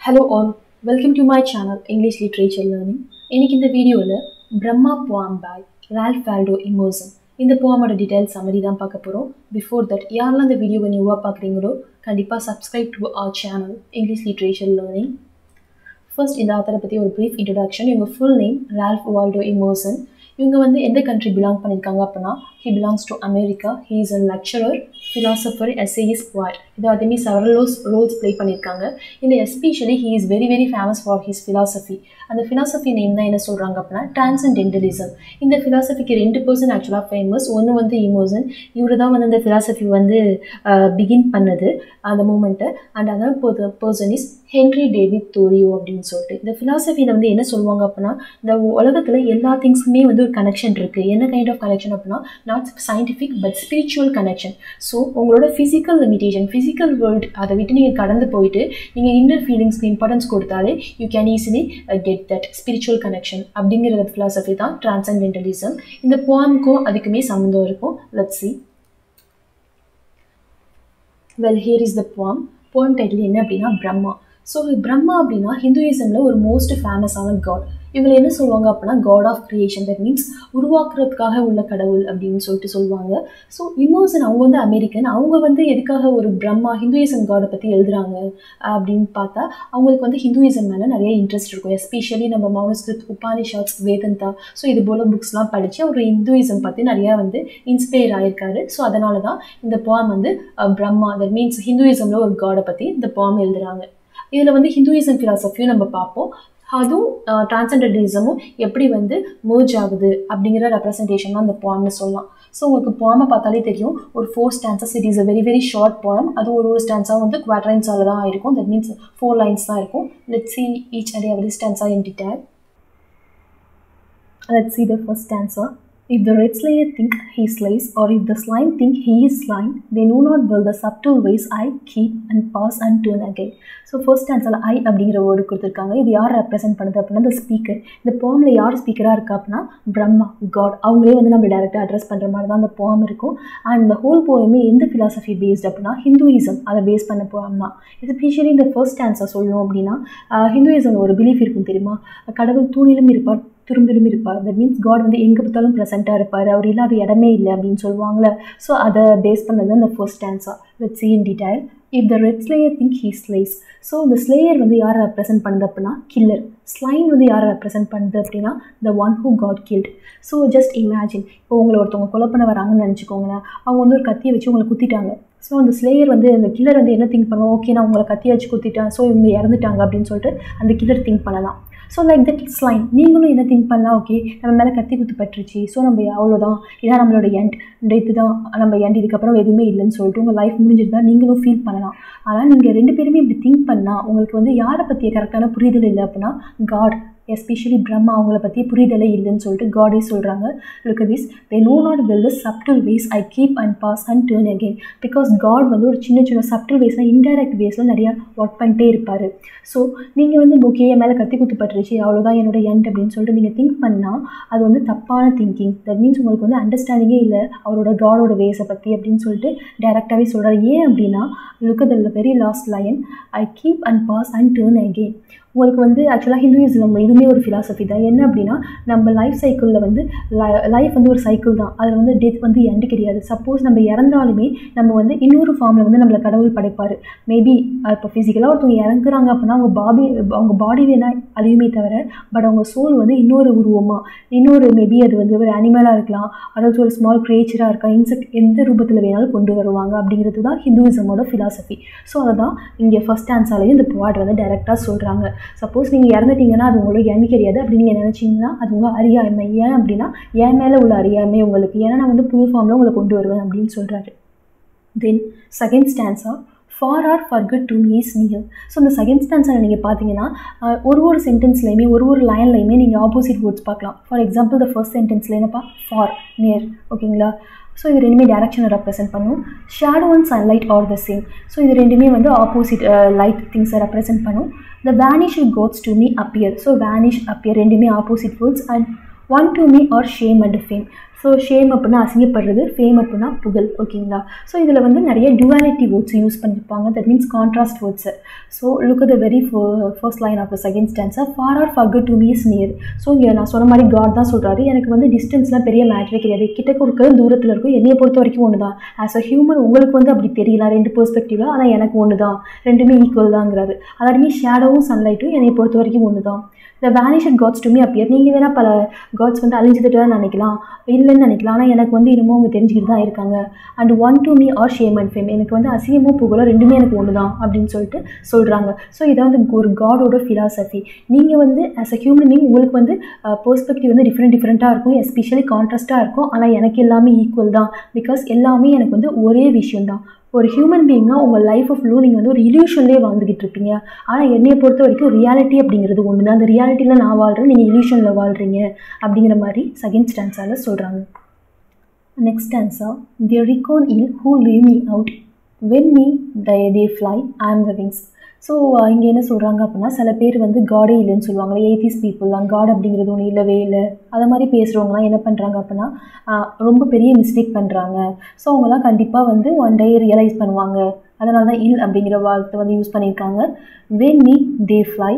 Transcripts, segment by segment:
Hello all, welcome to my channel English Literature Learning. இன்னைக்கு இந்த வீடியோவில் Brahma poem by Ralph Waldo Emerson இந்த poemோட detail summary தான் பார்க்க போகிறோம். பிஃபோர் தட் யாரெல்லாம் இந்த வீடியோவை நியூவாக பார்க்குறீங்களோ கண்டிப்பாக subscribe to our channel English Literature Learning. First இந்த ஆத்தரை பற்றி ஒரு brief introduction. இவங்க full name Ralph Waldo Emerson. இவங்க வந்து எந்த கண்ட்ரி பிலாங் பண்ணியிருக்காங்க அப்படின்னா he belongs to America. He is a lecturer, philosopher, essayist, poet. இது அதுமே several roles play பண்ணியிருக்காங்க. இல்லை especially he is very famous for his philosophy. அந்த philosophy நேம் தான் என்ன சொல்கிறாங்க அப்படின்னா transcendentalism. இந்த philosophyக்கு 2 person ஆக்சுவலாக ஃபேமஸ். ஒன்று வந்து எமர்சன், இவர் தான் வந்து அந்த philosophy வந்து பிகின் பண்ணது அந்த moment. And other person is Henry David Thoreau அப்படின்னு சொல்லிட்டு. இந்த philosophyயில் வந்து என்ன சொல்லுவாங்க அப்படின்னா இந்த உலகத்தில் எல்லா திங்ஸுமே வந்து ஒரு கனெக்ஷன் இருக்குது. என்ன கைண்ட் ஆஃப் கனெக்ஷன் அப்படின்னா not scientific but spiritual connection. So உங்களோட ஃபிசிக்கல் லிமிட்டேஷன், ஃபிசிக்கல் வேர்ல்டு அதை விட்டு நீங்கள் கடந்து போயிட்டு நீங்கள் இன்னர் ஃபீலிங்ஸ்க்கு இம்பார்ட்டன்ஸ் கொடுத்தாலே you can easily get that spiritual connection. அப்படிங்கிற ஃபிலாசபி தான் டிரான்சென்டென்டலிசம். இந்த போம்க்கும் அதுக்குமே சம்மந்தம் இருக்கும். Let's see. Well, here is the poem. Poem title என்ன அப்படின்னா பிரம்மா. ஸோ பிரம்மா அப்படின்னா ஹிந்துயிசமில் ஒரு மோஸ்ட் ஃபேமஸான காட். இவங்களை என்ன சொல்லுவாங்க அப்படின்னா god of creation, that means உருவாக்குறதுக்காக உள்ள கடவுள் அப்படின்னு சொல்லிட்டு சொல்லுவாங்க. ஸோ எமர்சன் அவங்க வந்து அமெரிக்கன். அவங்க வந்து எதுக்காக ஒரு பிரம்மா ஹிந்துயிசம் காடை பற்றி எழுதுறாங்க அப்படின்னு பார்த்தா அவங்களுக்கு வந்து ஹிந்துயிசம் மேலே நிறைய இன்ட்ரெஸ்ட் இருக்கும். எஸ்பெஷலி நம்ம மனுஸ்கிரிப்ட், உபானிஷாட்ஸ், வேதந்தா, ஸோ இது போல் புக்ஸ்லாம் படித்து அவர் ஹிந்துயிசம் பற்றி நிறையா வந்து இன்ஸ்பயர் ஆகியிருக்காரு. ஸோ அதனால தான் இந்த போம் வந்து பிரம்மா, தட் மீன்ஸ் ஹிந்துயிசமில் ஒரு காடை பற்றி இந்த போம் எழுதுகிறாங்க. இதில் வந்து ஹிந்துயிசம் ஃபிலாசபியும் நம்ம பார்ப்போம். அதுவும் டிரான்சென்டென்டலிசமும் எப்படி வந்து மர்ஜ் ஆகுது அப்படிங்கிற ரெப்ரசன்டேஷன் தான் அந்த போம்னு சொல்லலாம். ஸோ உங்களுக்கு போமை பார்த்தாலே தெரியும் ஒரு 4 stanzas. It is a very short போம். அது ஒரு ஸ்டான்ஸா வந்து குவாட்ரைன்ஸால் தான் இருக்கும். தட் மீன்ஸ் 4 lines தான் இருக்கும். Let's see each and every stanza in detail. Let's see the first stanza. If the red slayer think he slays, or if the slime think he is slain, they know not well the subtle ways I keep and pass and turn again. So first ஆன்சரில் I அப்படிங்கிற word கொடுத்துருக்காங்க. இது யார் represent பண்ணுது அப்படின்னா இந்த speaker. இந்த போமில் யார் ஸ்பீக்கராக இருக்கா அப்படின்னா பிரம்மா, காட். அவங்களே வந்து நம்ம டேரெக்டாக அட்ரஸ் பண்ணுற மாதிரி தான் அந்த போம் இருக்கும். அண்ட் இந்த ஹோல் போயமே எந்த ஃபிலாசபி பேஸ்ட் அப்படின்னா ஹிந்துயிசம், அதை பேஸ் பண்ண போம் தான். எஸ்பெஷலி இந்த ஃபர்ஸ்ட் ஆன்சர் சொல்லணும் அப்படின்னா ஹிந்துயிசம் ஒரு பிலீஃப் இருக்கும் தெரியுமா, கடவுள் தூணிலும் இருப்பார் துரும்பிலும் இருப்பார். தட் மீன்ஸ் காட் வந்து எங்கே பார்த்தாலும் ப்ரெசென்ட்டாக இருப்பார், அவர் இல்லாத இடமே இல்லை அப்படின்னு சொல்லுவாங்களே. ஸோ அதை பேஸ் பண்ணது இந்த first answer. Let's see in detail. If the red slayer think he slays. So இந்த ஸ்லேயர் வந்து யாரை ரெப்ரசென்ட் பண்ணுது அப்படின்னா கில்லர். ஸ்லைன் வந்து யாரை ரெப்ரசென்ட் பண்ணுது அப்படின்னா the one who got killed. So just imagine, இப்போ உங்களை ஒருத்தவங்க கொலை பண்ண வராங்கன்னு நினச்சிக்கோங்களேன். அவங்க வந்து ஒரு கத்தியை வச்சு உங்களை குத்திட்டாங்க. ஸோ அந்த ஸ்லேயர் வந்து அந்த கில்லர் வந்து என்ன திங்க் பண்ணுவோம், ஓகே நான் உங்களை கத்தியை வச்சு குத்திட்டேன், ஸோ இவங்க இறந்துட்டாங்க அப்படின்னு சொல்லிட்டு அந்த கில்லர் திங்க் பண்ணலாம். So like that it's line. நீங்களும் என்ன திங்க் பண்ணலாம், ஓகே நம்ம மேலே கத்தி குத்து பட்டுருச்சு, ஸோ நம்ம அவ்வளோதான், இதான் நம்மளோட எண்ட், டெத்து தான் நம்ம எண்ட், இதுக்கப்புறம் எதுவுமே இல்லைன்னு சொல்லிட்டு உங்கள் லைஃப் முடிஞ்சிட்டு தான் நீங்களும் ஃபீல் பண்ணலாம். ஆனால் நீங்கள் 2 பேருமே இப்படி திங்க் பண்ணால் உங்களுக்கு வந்து யாரை பற்றிய கரெக்டான புரிதல் இல்லை அப்படின்னா காட், எஸ்பெஷலி பிரம்மா அவங்கள பற்றி புரிதலே இல்லைன்னு சொல்லிட்டு காடே சொல்கிறாங்க. Look at this, they know not well the subtle ways I keep and pass and turn again. Because god வந்து ஒரு சின்ன சப்டில் வேஸில் இன்டைரக்ட் வேஸில் நிறையா ஒர்க் பண்ணிட்டே இருப்பார். ஸோ நீங்கள் வந்து ஓகே என் மேலே கத்தி குத்து பட்டுருச்சு, அவ்வளோதான் என்னோட எண்ட் அப்படின்னு சொல்லிட்டு நீங்கள் திங்க் பண்ணால் அது வந்து தப்பான திங்கிங். தட் மீன்ஸ் உங்களுக்கு வந்து அண்டர்ஸ்டாண்டிங்கே இல்லை அவரோட காடோட வேஸை பற்றி அப்படின்னு சொல்லிட்டு டைரெக்டாகவே சொல்கிறார். ஏன் அப்படின்னா look at the very last line, I keep and pass and turn again. உங்களுக்கு வந்து ஆக்சுவலாக ஹிந்துயிசம் இதுவுமே ஒரு ஃபிலாசபி தான். என்ன அப்படின்னா நம்ம லைஃப் சைக்கிளில் வந்து லைஃப் வந்து ஒரு சைக்கிள் தான். அதில் வந்து டெத் வந்து எண்டு கிடையாது. சப்போஸ் நம்ம இறந்தாலுமே நம்ம வந்து இன்னொரு ஃபார்மில் வந்து நம்மளை கடவுள் படைப்பார். மேபி இப்போ ஃபிசிக்கலாக ஒருத்தவங்க இறங்குறாங்க அப்படின்னா அவங்க பாடி வேணால் அழியுமே தவிர பட் அவங்க சோல் வந்து இன்னொரு உருவமாக, இன்னொரு மேபி அது வந்து ஒரு அனிமலாக இருக்கலாம், அதாவது ஒரு ஸ்மால் கிரியேச்சராக இருக்கலாம், இன்செக்ட், எந்த ரூபத்தில் வேணாலும் கொண்டு வருவாங்க. அப்படிங்கிறது தான் ஹிந்துயிசமோட ஃபிலாசபி. ஸோ அதை தான் இங்கே ஃபர்ஸ்ட் ஆன்சர்லையும் இந்த பாட் வந்து டைரெக்டாக சொல்கிறாங்க. சப்போஸ் நீங்கள் இறந்துட்டீங்கன்னா அது உங்களுக்கு எண்ணி கிடையாது அப்படி நீங்கள் நினச்சிங்கன்னா அது உங்கள் அறியாமை. ஏன் அப்படின்னா என் மேலே உள்ள அறியாமை உங்களுக்கு, ஏன்னா நான் வந்து புது ஃபார்மில் உங்களை கொண்டு வருவேன் அப்படின்னு சொல்கிறாரு. Then second stanza, far or forget to me is near. So இந்த செகண்ட் ஸ்டான்ஸில் நீங்கள் பார்த்தீங்கன்னா ஒரு சென்டென்ஸ்லையுமே ஒரு லைன்லையுமே நீங்கள் ஆப்போசிட் வேர்ட்ஸ் பார்க்கலாம். ஃபார் எக்ஸாம்பிள் த ஃபர்ஸ்ட் சென்டென்ஸில் என்னப்பா ஃபார், நியர், ஓகேங்களா. ஸோ இது ரெண்டுமே டேரக்ஷனை ரெப்ரசென்ட் பண்ணும். Shadow and sunlight are the same. So இது ரெண்டுமே வந்து ஆப்போசிட் லைட் திங்ஸை ரெப்ரசென்ட் பண்ணும். The vanish gods to me appear. So vanish, appear ரெண்டுமே opposite words. And one to me are shame and fame. So shame அப்படின்னா அசிங்கப்படுறது, fame அப்படின்னா புகழ். ஓகேங்களா? ஸோ இதில் வந்து நிறைய டுவாலிட்டி வேர்ட்ஸ் யூஸ் பண்ணியிருப்பாங்க. That means contrast words. So look at the very first line of the second stanza. Far or forgot to me is near. So இங்கே நான் சொன்ன மாதிரி காட் தான் சொல்கிறாரு. எனக்கு வந்து டிஸ்டன்ஸ்லாம் பெரிய மேட்டரே கிடையாது. கிட்டக்க இருக்க தூரத்தில் இருக்கும், என்னையை பொறுத்த வரைக்கும் ஒன்று தான். ஆஸ் அ ஹியூமன் உங்களுக்கு வந்து அப்படி தெரியல ரெண்டு பெர்ஸ்பெக்டிவில், ஆனால் எனக்கு ஒன்று தான், ரெண்டுமே ஈக்குவல் தாங்கிறாரு. அதாலுமே ஷேடோவும் சன்லைட்டும் என்னை பொறுத்த வரைக்கும் ஒன்று தான். த வேனிஷட் காட்ஸ் டு மீ அப்பியர். நீங்கள் வேணால் பல காட்ஸ் வந்து அழிஞ்சிட்டு தான் நினைக்கலாம், இல்லைன்னு நினைக்கலாம், ஆனால் எனக்கு வந்து இன்னமும் அவங்க தெரிஞ்சுக்கிட்டு தான் இருக்காங்க. And one to me are shame and fame. எனக்கு வந்து அசிங்கமும் புகழும் ரெண்டுமே எனக்கு ஒன்று தான் அப்படின்னு சொல்லிட்டு சொல்கிறாங்க. ஸோ இதை வந்து ஒரு காடோட ஃபிலாசபி. நீங்கள் வந்து ஆஸ் அ ஹியூமன் பீயிங் உங்களுக்கு வந்து பெர்ஸ்பெக்டிவ் வந்து டிஃப்ரெண்ட்டாக இருக்கும், எஸ்பெஷலி கான்ட்ராஸ்ட்டாக இருக்கும். ஆனால் எனக்கு எல்லாமே ஈக்குவல் தான், பிகாஸ் எல்லாமே எனக்கு வந்து ஒரே விஷயம் தான். ஒரு ஹியூமன் பீயிங்காக உங்கள் லைஃப் ஃபுல்லும் நீங்கள் வந்து ஒரு இல்யூஷன்லேயே வாழ்ந்துக்கிட்டு இருப்பீங்க. ஆனால் என்னையை பொறுத்த வரைக்கும் ரியாலிட்டி அப்படிங்கிறது ஒன்று தான். அந்த ரியாலிட்டியில் நான் வாழ்கிறேன், நீங்கள் இல்யூஷனில் வாழ்கிறீங்க அப்படிங்கிற மாதிரி செகண்ட் ஸ்டான்ஸால் சொல்கிறாங்க. Next stanza. The reckon ill who leave me out when me they fly I am the wings. So இங்கே என்ன சொல்கிறாங்க அப்படின்னா, சில பேர் வந்து காடே இல்லைன்னு சொல்லுவாங்க. ஏத்திஸ் பீப்புளெலாம் காட் அப்படிங்கிறது ஒன்று இல்லவே இல்லை, அதை மாதிரி பேசுகிறவங்களாம் என்ன பண்ணுறாங்க அப்படின்னா ரொம்ப பெரிய மிஸ்டேக் பண்ணுறாங்க. ஸோ அவங்களாம் கண்டிப்பாக வந்து ஒன் டே ரியலைஸ் பண்ணுவாங்க. அதனால தான் இல் அப்படிங்கிற வார்த்தை வந்து யூஸ் பண்ணியிருக்காங்க. வென் மீ தே ஃப்ளை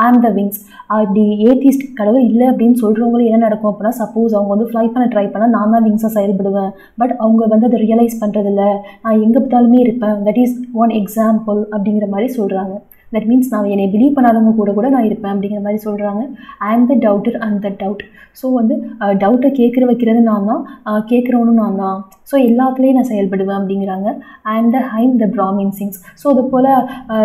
ஆம் த விங்ஸ். இப்படி ஏத்திஸ்ட் கடவுள் இல்லை அப்படின்னு சொல்கிறவங்களும் என்ன நடக்கும் அப்படின்னா, சப்போஸ் அவங்க வந்து ஃப்ளை பண்ண ட்ரை பண்ணால் நான் தான் விங்ஸாக செயல்படுவேன். பட் அவங்க வந்து அதை ரியலைஸ் பண்ணுறதில்ல, நான் எங்கே பார்த்தாலுமே இருப்பேன். தட் இஸ் ஒன் எக்ஸாம்பிள் அப்படிங்கிற மாதிரி சொல்கிறாங்க. தட் மீன்ஸ் நான் என்னை பிலீவ் பண்ணாதவங்க கூட நான் இருப்பேன் அப்படிங்கிற மாதிரி சொல்கிறாங்க. I am the doubter and the doubt. So வந்து டவுட்டை கேட்குற வைக்கிறது நான் தான், கேட்குறவனும் நான் தான். ஸோ எல்லாத்துலேயும் நான் செயல்படுவேன் அப்படிங்கிறாங்க. ஐ am the ஹைம் the Brahmin Singh. So அது போல்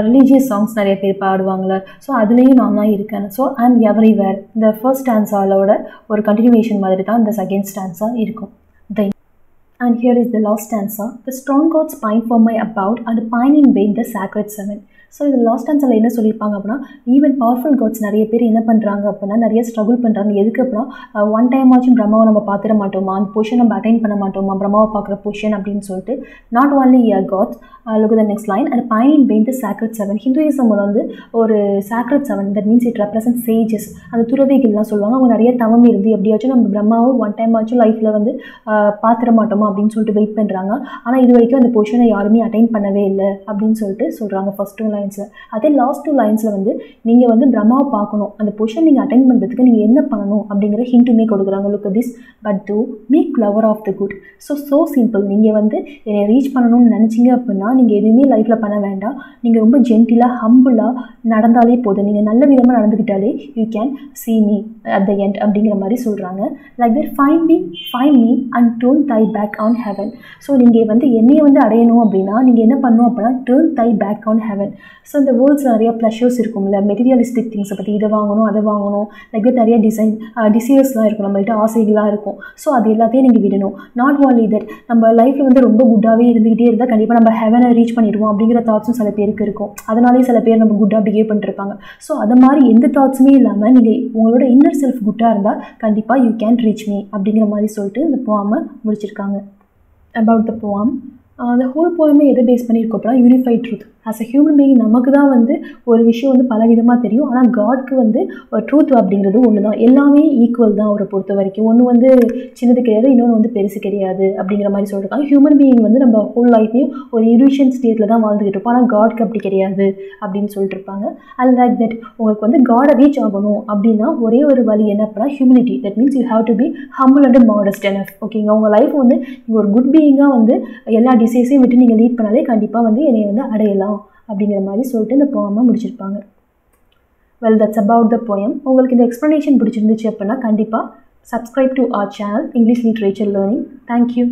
ரிலீஜியஸ் சாங்ஸ் நிறைய பேர் பாடுவாங்களே, ஸோ அதுலேயும் நான் தான் இருக்கேன். ஸோ ஐ ஆம் எவ்ரிவேர். இந்த ஃபர்ஸ்ட் ஸ்டான்ஸாலோட ஒரு கண்டினியூவேஷன் மாதிரி தான் இந்த செகண்ட் ஸ்டான்ஸாக இருக்கும். And here is the last stanza. The strong gods pine for my abode and pine in vain the sacred seven. So இது லாஸ்ட் ஸ்டான்ஸில் என்ன சொல்லியிருப்பாங்க அப்படின்னா, ஈவன் பவர்ஃபுல் காட்ஸ் நிறைய பேர் என்ன பண்ணுறாங்க அப்படின்னா நிறைய ஸ்ட்ரகிள் பண்ணுறாங்க. எதுக்கு அப்படின்னா ஒன் டைம் ஆச்சும் பிரம்மாவை நம்ம பார்த்துட மாட்டோமா, அந்த பொசிஷன் நம்ம அட்டைன் பண்ண மாட்டோமா, பிரம்மாவை பார்க்குற பொசிஷன் அப்படின்னு சொல்லிட்டு. Not only gods, look at the next line. And pine in vain the sacred seven. ஹிந்துயிசமில் வந்து ஒரு sacred seven, that means it represent sages. அந்த துறவிகள்லாம் சொல்லுவாங்க, அவங்க நிறைய தவம் இருந்து எப்படியாச்சும் நம்ம பிரம்மாவை ஒன் டைம் ஆச்சும் லைஃப்பில் வந்து பார்த்துட மாட்டோமா அப்படின்னு சொல்லிட்டு வெயிட் பண்ணுறாங்க. ஆனால் இது வரைக்கும் அந்த பொசிஷனை யாருமே அட்டைன் பண்ணவே இல்லை அப்படின்னு சொல்லிட்டு சொல்கிறாங்க ஃபர்ஸ்ட் 2 லைன்ஸில். அதே லாஸ்ட் 2 லைன்ஸில் வந்து நீங்கள் வந்து பிரம்மாவை பார்க்கணும், அந்த பொசிஷன் நீங்கள் அட்டைன் பண்ணுறதுக்கு நீங்கள் என்ன பண்ணணும் அப்படிங்கிற ஹிண்ட்டுமே கொடுக்குறாங்க. Look at this but to make lover of the good. So simple. நீங்கள் வந்து என்னை ரீச் பண்ணணும்னு நினச்சிங்க அப்படின்னா நீங்கள் எதுவுமே லைஃப்பில் பண்ண வேண்டாம். நீங்கள் ரொம்ப ஜென்டிலாக ஹம்பிளாக நடந்தாலே போதும். நீங்கள் நல்ல விதமாக நடந்துக்கிட்டாலே you can see me at the end அப்படிங்கிற மாதிரி சொல்கிறாங்க. Like that find me and turn thy back on heaven. So நீங்கள் வந்து என்னையை வந்து அடையணும் அப்படின்னா நீங்கள் என்ன பண்ணணும் அப்படின்னா turn thy back on heaven. So இந்த வேர்ல்ட்ஸில் நிறைய ப்ளஷர்ஸ் இருக்கும்ல, மெட்டீரியலிஸ்டிக் திங்ஸை பற்றி, இதை வாங்கணும் அதை வாங்கணும், லைக் தட் நிறைய டிசைர்ஸ்லாம் இருக்கும், நம்மள்கிட்ட ஆசைகளாக இருக்கும். ஸோ அது எல்லாத்தையும் நீங்கள் விடணும். நாட் ஒன்லி தட், நம்ம லைஃப்பில் வந்து ரொம்ப குட்டாகவே இருந்துக்கிட்டே இருந்தால் கண்டிப்பாக நம்ம ஹெவனை ரீச் பண்ணிடுவோம் அப்படிங்கிற தாட்ஸும் சில பேருக்கு இருக்கும். அதனாலே சில பேர் நம்ம குட்டாக பிஹேவ் பண்ணிருப்பாங்க. ஸோ அது மாதிரி எந்த தாட்ஸுமே இல்லாமல் நீங்கள் உங்களோட இன்னர் செல்ஃப் குட்டாக இருந்தால் கண்டிப்பாக யூ கேன் ரீச் மீ அப்படிங்கிற மாதிரி சொல்லிட்டு இந்த போமை முடிச்சிருக்காங்க. அபவுட் த போம். அந்த ஹோல் போயமே எதை பேஸ் பண்ணியிருக்கோம் அப்படின்னா unified truth. As a human being நமக்கு தான் வந்து ஒரு விஷயம் வந்து பல விதமாக தெரியும், ஆனால் காட்க்கு வந்து ட்ரூத் அப்படிங்கிறது ஒன்று தான். எல்லாமே ஈக்குவல் தான் அவரை பொறுத்த வரைக்கும். ஒன்று வந்து சின்னது கிடையாது, இன்னொன்று வந்து பெருசு கிடையாது அப்படிங்கிற மாதிரி சொல்லியிருக்காங்க. ஹியூமன் பீயிங் வந்து நம்ம ஹோல் லைஃப்லையும் ஒரு இல்யூஷன் ஸ்டேட்டில் தான் வாழ்ந்துக்கிட்டு இருப்போம், ஆனால் காட்க்கு அப்படி கிடையாது அப்படின்னு சொல்லிட்டு இருப்பாங்க. அண்ட் லைக் தட் உங்களுக்கு வந்து காடை ரீச் ஆகணும் அப்படின்னா ஒரே ஒரு வழி என்ன அப்படின்னா humility. That means you have to be humble and modest enough. ஓகேங்க, உங்கள் லைஃப் வந்து நீங்கள் ஒரு குட் பீயிங்காக வந்து எல்லா டிசைஸையும் விட்டு நீங்கள் லீட் பண்ணாலே கண்டிப்பாக வந்து என்னை வந்து அடையலாம் அப்படிங்கிற மாதிரி சொல்லிட்டு இந்த போயமை முடிச்சிருப்பாங்க. Well, that's about the poem. உங்களுக்கு இந்த எக்ஸ்ப்ளனேஷன் பிடிச்சிருந்துச்சு அப்படின்னா கண்டிப்பாக subscribe to our channel English literature learning. Thank you.